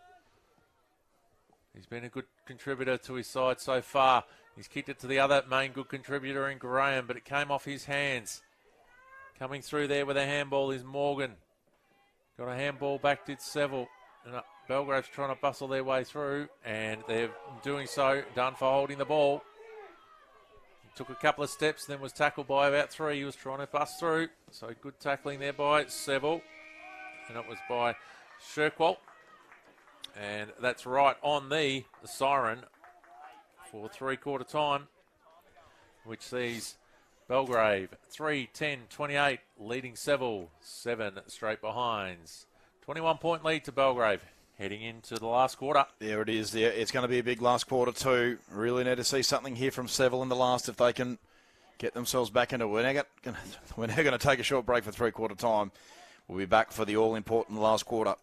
He's been a good contributor to his side so far. He's kicked it to the other main good contributor in Graham, but it came off his hands. Coming through there with a handball is Morgan. Got a handball back to Seville. And Belgrave's trying to bustle their way through, and they're doing so. Done for holding the ball. He took a couple of steps, then was tackled by about 3. He was trying to bust through. So good tackling there by Seville. And it was by Shirkwalt. And that's right on the siren for 3/4 time, which sees Belgrave 3-10-28 leading Seville 7 straight behinds. 21-point lead to Belgrave heading into the last quarter. There it is. There, it's going to be a big last quarter too. Really need to see something here from Seville in the last if they can get themselves back into. We're now going to take a short break for 3/4 time. We'll be back for the all-important last quarter.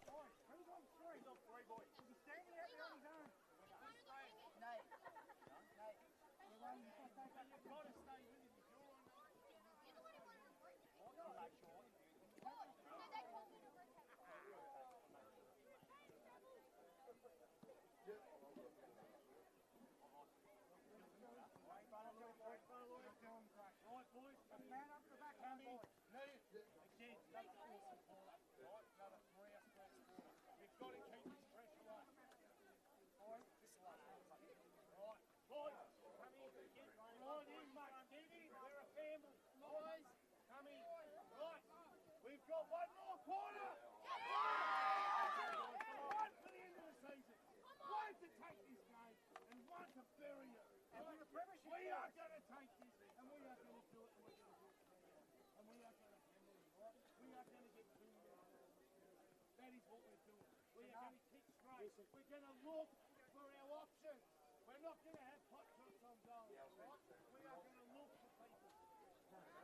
We're going to look for our options. We're not going to have pot shots on goal. Right? We are going to look for people.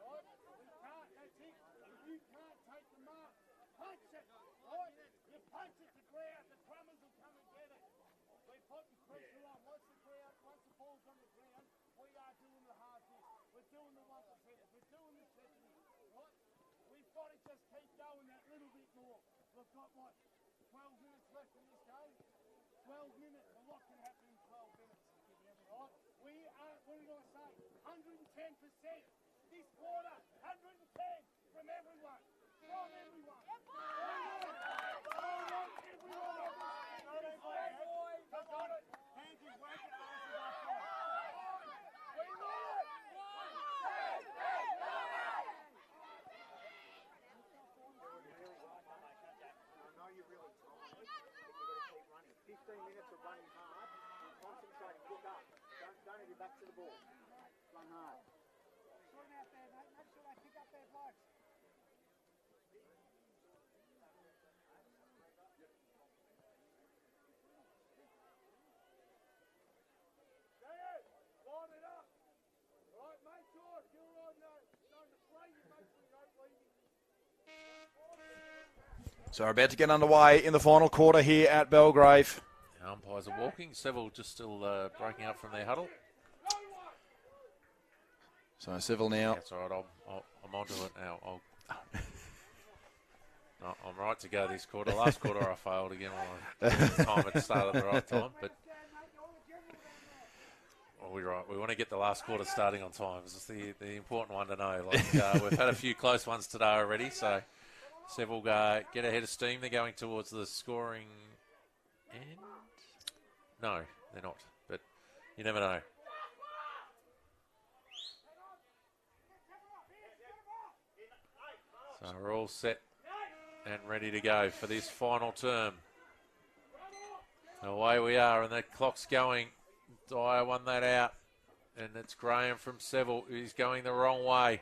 Right? We can't, that's it. If you can't take the mark, punch it. Right? You punch it to ground, the crummers will come and get it. We're putting pressure on. Once the ball's on the ground, we are doing the hard bit. We're doing the 1%. We're doing the 70. Right? We've got to just keep going that little bit more. We've got what? 12 minutes left in this game. 12 minutes. A lot can happen in 12 minutes. Right? We are, what did I say? 110%. This quarter, 110 from everyone. From everyone. Minutes of running hard, concentrating, look up. Don't have your back to the ball. Run hard. Sort them out there, mate. Make sure they pick up their blokes. Line it up. Right, make sure if you're on the play, you make sure you don't leave it. So we're about to get underway in the final quarter here at Belgrave. The umpires are walking. Seville just still breaking up from their huddle. So Seville now. That's all right. I'm onto it now. No, I'm right to go this quarter. Last quarter I failed again. Time had started at the right time, but we're right. We want to get the last quarter starting on time. This is the important one to know. Like we've had a few close ones today already, so Seville get ahead of steam. They're going towards the scoring end. No, they're not, but you never know. So we're all set and ready to go for this final term. Away we are, and the clock's going. Dyer won that out, and it's Graham from Seville. He's going the wrong way.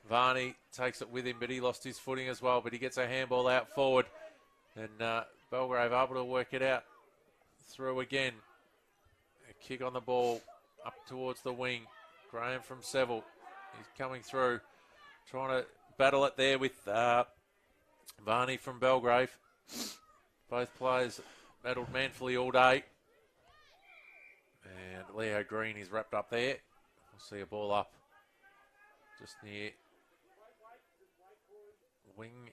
Varney takes it with him, but he lost his footing as well, but he gets a handball out forward, and Belgrave able to work it out. Through again. A kick on the ball up towards the wing. Graham from Seville. He's coming through. Trying to battle it there with Varney from Belgrave. Both players battled manfully all day. And Leo Green is wrapped up there. We'll see a ball up just near wing,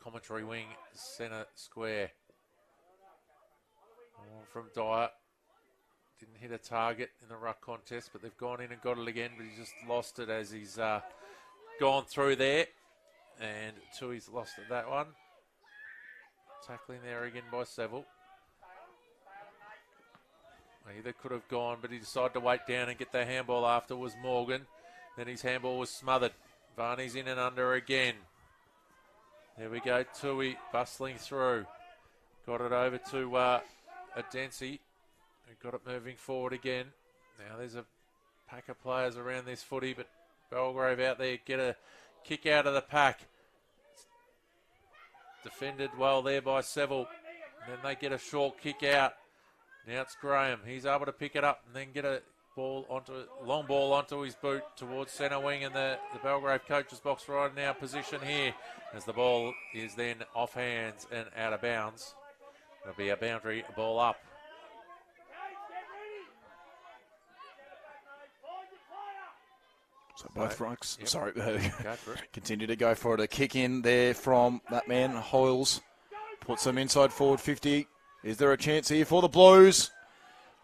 commentary wing, centre square. From Dyer. Didn't hit a target in the ruck contest, but they've gone in and got it again, but he's just lost it as he's gone through there. And Tui's lost at that one. Tackling there again by Seville. Either could have gone, but he decided to wait down and get the handball after was Morgan. Then his handball was smothered. Varney's in and under again. There we go, Tui bustling through. Got it over to Adensi, who got it moving forward again. Now there's a pack of players around this footy, but Belgrave out there get a kick out of the pack. Defended well there by Seville. And then they get a short kick out. Now it's Graham. He's able to pick it up and then get a long ball onto his boot towards centre wing, and the Belgrave coach's box right in our position here as the ball is then off hands and out of bounds. It'll be a boundary ball up. So both rucks, Yep. sorry, Go for it. continue to go for it. A kick in there from that man, Hoyles. Puts them inside forward 50. Is there a chance here for the Blues?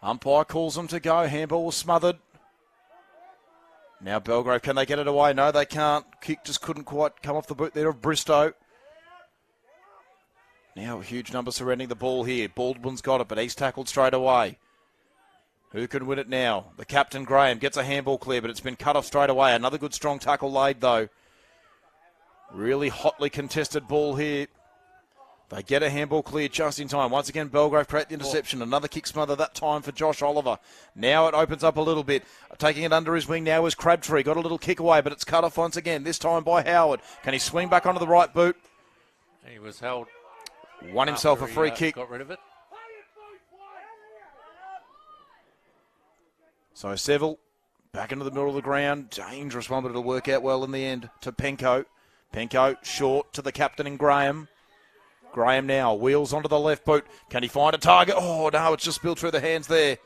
Umpire calls them to go. Handball was smothered. Now Belgrave, can they get it away? No, they can't. Kick just couldn't quite come off the boot there of Bristow. Now huge numbers surrounding the ball here. Baldwin's got it, but he's tackled straight away. Who can win it now? The captain, Graham, gets a handball clear, but it's been cut off straight away. Another good strong tackle laid, though. Really hotly contested ball here. They get a handball clear just in time. Once again, Belgrave create the interception. Another kick smother that time for Josh Oliver. Now it opens up a little bit. Taking it under his wing now is Crabtree. Got a little kick away, but it's cut off once again, this time by Howard. Can he swing back onto the right boot? He was held. Won himself a after free he, kick. Got rid of it. So Seville back into the middle of the ground. Dangerous one, but it'll work out well in the end to Penko. Penko short to the captain in Graham. Graham now wheels onto the left boot. Can he find a target? Oh, no, it's just spilled through the hands there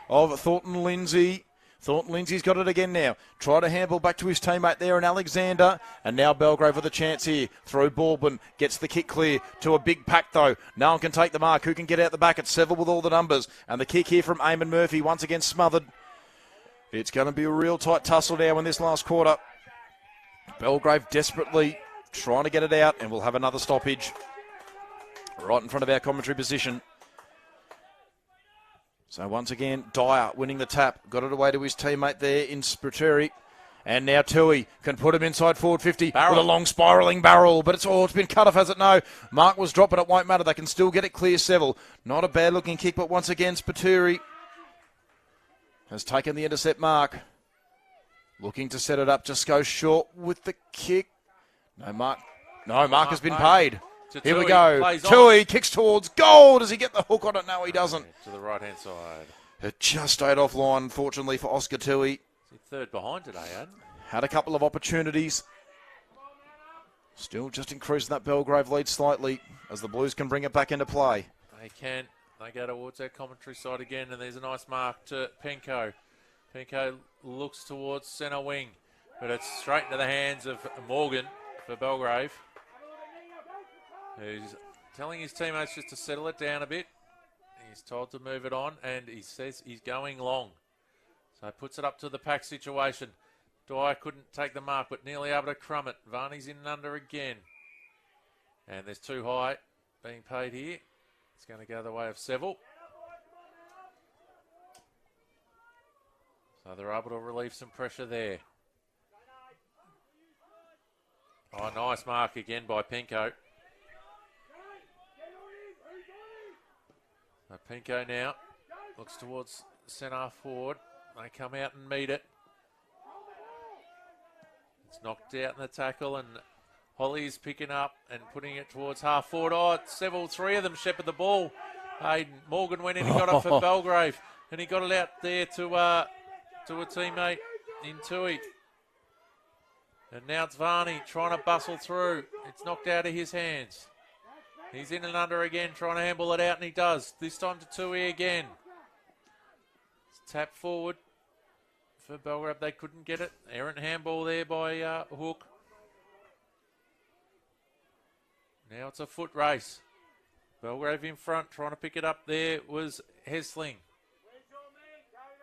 of Thornton Lindsay. Thornton Lindsay's got it again now. Try to handball back to his teammate there in Alexander. And now Belgrave with a chance here. Through Baldwin. Gets the kick clear to a big pack, though. No one can take the mark. Who can get out the back? It's Seville with all the numbers. And the kick here from Eamon Murphy once again smothered. It's going to be a real tight tussle now in this last quarter. Belgrave desperately trying to get it out, and we'll have another stoppage right in front of our commentary position. So once again, Dyer winning the tap. Got it away to his teammate there in Spiteri. And now Tui can put him inside forward 50 barrel. with a long spiralling barrel. But it's been cut off, has it? No. Mark was dropped, but it won't matter. They can still get it clear, Seville. Not a bad looking kick, but once again, Spiteri has taken the intercept mark. Looking to set it up, just goes short with the kick. No, Mark has been paid. Here we go. Tui kicks towards goal. Does he get the hook on it? No, he doesn't. To the right-hand side. It just stayed offline, unfortunately, for Oscar Tui. Is he third behind today, Aiden? Had a couple of opportunities. Still just increasing that Belgrave lead slightly as the Blues can bring it back into play. They can. They go towards their commentary side again, and there's a nice mark to Penko. Penko looks towards centre wing, but it's straight into the hands of Morgan for Belgrave, who's telling his teammates just to settle it down a bit. He's told to move it on, and he says he's going long. So he puts it up to the pack situation. Dwyer couldn't take the mark, but nearly able to crumb it. Varney's in and under again. And there's too high being paid here. It's going to go the way of Seville. So they're able to relieve some pressure there. Oh, nice mark again by Penko. So Penko now looks towards centre forward. They come out and meet it. It's knocked out in the tackle, and Holly is picking up and putting it towards half forward. Oh, Seville, three of them shepherd the ball. Morgan went in and got it for Belgrave, and he got it out there to a teammate in Tui. And now it's Varney trying to bustle through. It's knocked out of his hands. He's in and under again, trying to handle it out, and he does. This time to Tui again. It's tap forward for Belgrave. They couldn't get it. Errant handball there by Hook. Now it's a foot race. Belgrave in front, trying to pick it up there was Hesling.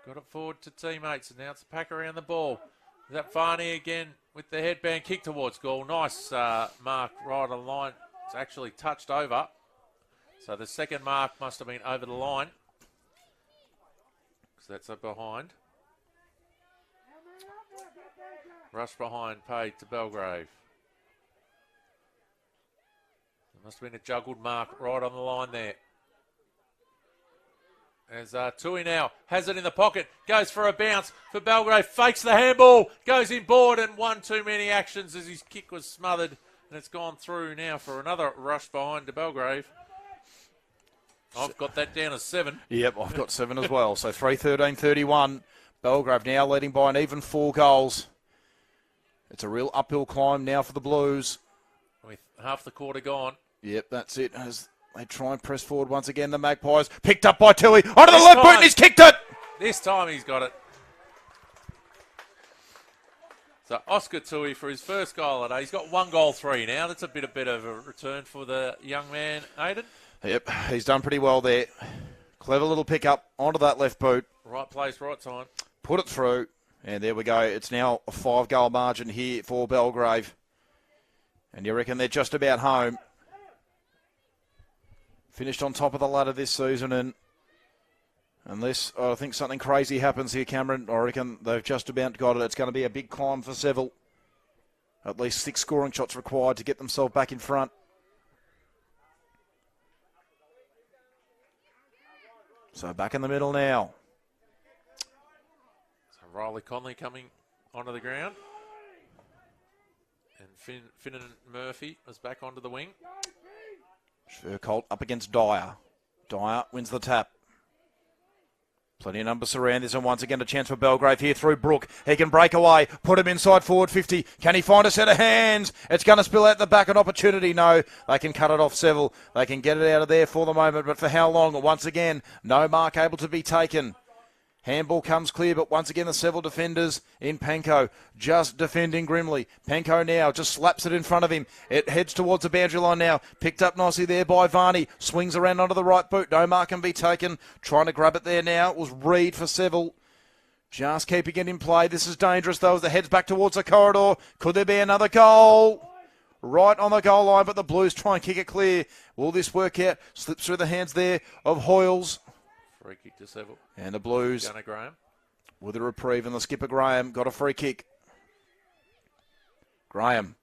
Got it forward to teammates, and now it's a pack around the ball. Is that Varney again with the headband kick towards goal? Nice mark right on the line. It's actually touched over. So the second mark must have been over the line. Because that's a behind. Rush behind paid to Belgrave. There must have been a juggled mark right on the line there. As Tui now has it in the pocket, goes for a bounce for Belgrave, fakes the handball, goes in board, and one too many actions as his kick was smothered, and it's gone through now for another rush behind to Belgrave. I've got that down as 7. Yep, I've got 7 as well. So 3-13-31. Belgrave now leading by an even 4 goals. It's a real uphill climb now for the Blues. With half the quarter gone. Yep, that's it. As they try and press forward once again, the Magpies. Picked up by Tui. Onto the left boot, and he's kicked it! This time he's got it. So Oscar Tui for his first goal today. He's got 1 goal 3 now. That's a bit of a return for the young man, Aidan. Yep, he's done pretty well there. Clever little pick-up onto that left boot. Right place, right time. Put it through. And there we go. It's now a 5-goal margin here for Belgrave. And you reckon they're just about home. Finished on top of the ladder this season, and unless I think something crazy happens here, Cameron, I reckon they've just about got it. It's going to be a big climb for Seville. At least 6 scoring shots required to get themselves back in front. So back in the middle now. So Riley Conley coming onto the ground. And Finnan Murphy is back onto the wing. Colt up against Dyer. Dyer wins the tap. Plenty of numbers around this, and once again a chance for Belgrave here through Brook. He can break away, put him inside forward 50. Can he find a set of hands? It's going to spill out the back, an opportunity. No, they can cut it off Seville. They can get it out of there for the moment, but for how long? Once again, no mark able to be taken. Handball comes clear, but once again the Seville defenders in Penko just defending grimly. Penko now just slaps it in front of him. It heads towards the boundary line now. Picked up nicely there by Varney. Swings around onto the right boot. No mark can be taken. Trying to grab it there now. It was Reed for Seville. Just keeping it in play. This is dangerous though as the heads back towards the corridor. Could there be another goal? Right on the goal line, but the Blues try and kick it clear. Will this work out? Slips through the hands there of Hoyles. Free kick to Seville. And the Blues Gunnar Graham with a reprieve, and the skipper Graham got a free kick. Graham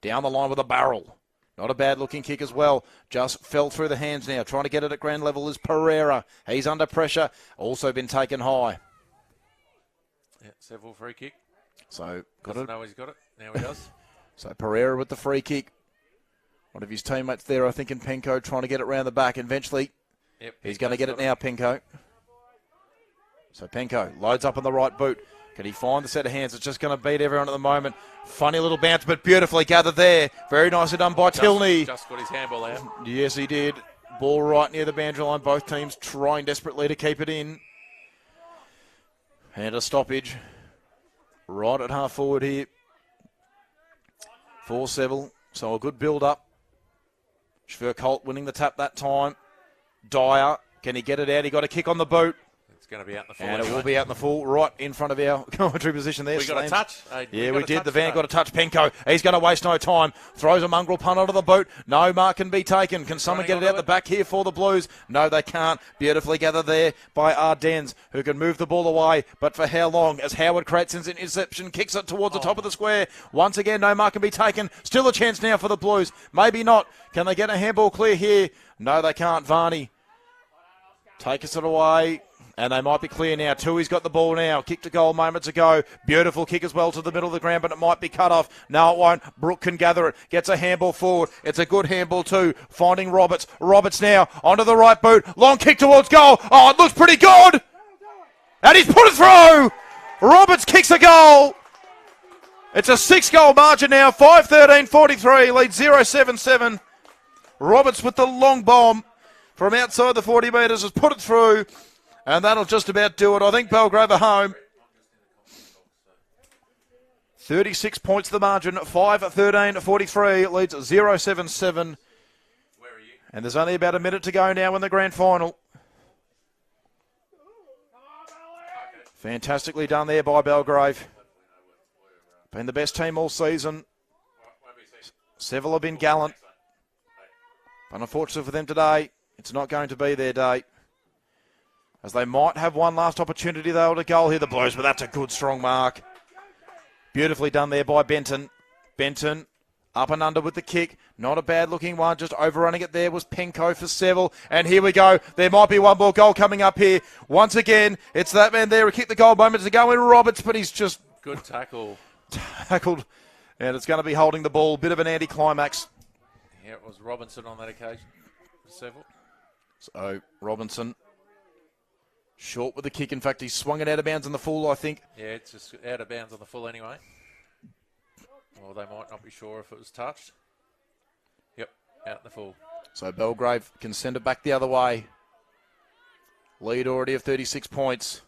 down the line with a barrel. Not a bad looking kick as well. Just fell through the hands now. Trying to get it at ground level is Pereira. He's under pressure. Also been taken high. Yeah, Seville free kick. So Doesn't know he's got it. Now he does. So Pereira with the free kick. One of his teammates there, I think, in Penko, trying to get it round the back. Eventually, Yep, he's going to get it now, Penko. So Penko loads up on the right boot. Can he find the set of hands? It's just going to beat everyone at the moment. Funny little bounce, but beautifully gathered there. Very nicely done by Tilney. Just got his handball out. Yes, he did. Ball right near the boundary line. Both teams trying desperately to keep it in. And a stoppage. Right at half forward here for Seville. So a good build-up. Colt winning the tap that time. Dyer, can he get it out? He got a kick on the boot. It's going to be out in the full. And it will be out in the full, right in front of our commentary position there. We got a touch. Yeah, we did. The van got a touch. Penko, he's going to waste no time. Throws a mongrel punt onto the boot. No mark can be taken. Can someone get it out the back here for the Blues? No, they can't. Beautifully gathered there by Ardennes, who can move the ball away. But for how long? As Howard creates an interception, kicks it towards the top of the square. Once again, no mark can be taken. Still a chance now for the Blues. Maybe not. Can they get a handball clear here? No, they can't. Varney takes it away. And they might be clear now. Tui's got the ball now. Kicked a goal moments ago. Beautiful kick as well to the middle of the ground, but it might be cut off. No, it won't. Brook can gather it. Gets a handball forward. It's a good handball too. Finding Roberts. Roberts now onto the right boot. Long kick towards goal. Oh, it looks pretty good. And he's put it through. Roberts kicks a goal. It's a 6-goal margin now. 5-13-43. Leads 0-7-7. Roberts with the long bomb from outside the 40 metres has put it through. And that'll just about do it. I think Belgrave are home. 36 points the margin, 5-13-43, leads 0-7-7. Where are you? And there's only about a minute to go now in the grand final. Fantastically done there by Belgrave. Been the best team all season. Seville have been gallant. But unfortunately for them today, it's not going to be their day. As they might have one last opportunity, though, to goal here, the Blues. But that's a good, strong mark. Beautifully done there by Benton. Benton up and under with the kick. Not a bad-looking one. Just overrunning it there was Penko for Seville. And here we go. There might be one more goal coming up here. Once again, it's that man there who kicked the goal moments ago in Roberts, but he's just... Good tackle. Tackled. And it's going to be holding the ball. Bit of an anticlimax. Yeah, it was Robinson on that occasion for Seville. So, Robinson... short with the kick. In fact, he swung it out of bounds on the full, I think. Yeah, it's just out of bounds on the full anyway. Or they might not be sure if it was touched. Yep, out in the full. So Belgrave can send it back the other way. Lead already of 36 points.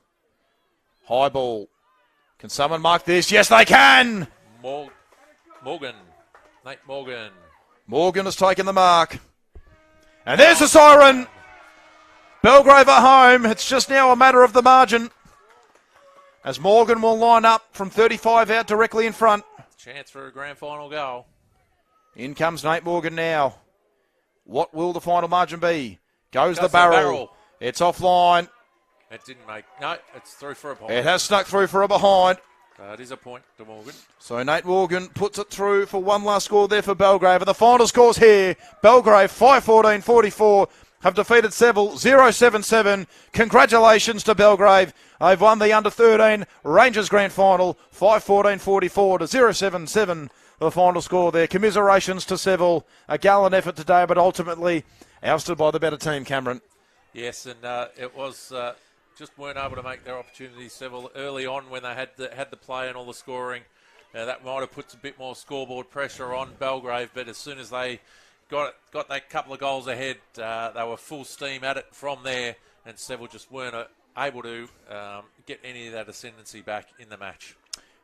High ball. Can someone mark this? Yes, they can! Morgan. Nate Morgan. Morgan has taken the mark. And there's the siren! Belgrave at home. It's just now a matter of the margin. As Morgan will line up from 35 out directly in front. Chance for a grand final goal. In comes Nate Morgan now. What will the final margin be? Goes the the barrel. barrel. It's offline. It didn't make... No, it's through for a point. It has snuck through for a behind. It is a point to Morgan. So Nate Morgan puts it through for one last score there for Belgrave. And the final scores here. Belgrave 5-14-44. Have defeated Seville 0-7-7. Congratulations to Belgrave. They've won the under-13 Rangers Grand Final 5-14-44 to 0-7-7. The final score there. Commiserations to Seville. A gallant effort today, but ultimately ousted by the better team, Cameron. Yes, and it was just weren't able to make their opportunities. Seville early on when they had the play and all the scoring. That might have put a bit more scoreboard pressure on Belgrave, but as soon as they got that couple of goals ahead, they were full steam at it from there, and Seville just weren't able to get any of that ascendancy back in the match.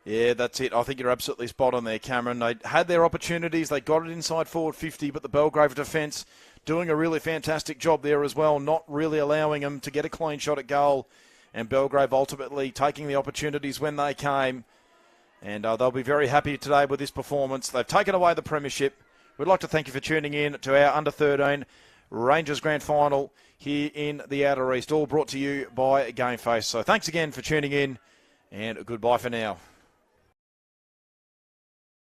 Yeah, that's it. I think you're absolutely spot on there, Cameron. They had their opportunities. They got it inside forward 50, but the Belgrave defence doing a really fantastic job there as well, not really allowing them to get a clean shot at goal, and Belgrave ultimately taking the opportunities when they came. And they'll be very happy today with this performance. They've taken away the premiership. We'd like to thank you for tuning in to our Under-13 Rangers Grand Final here in the Outer East, all brought to you by Gameface. So thanks again for tuning in, and goodbye for now.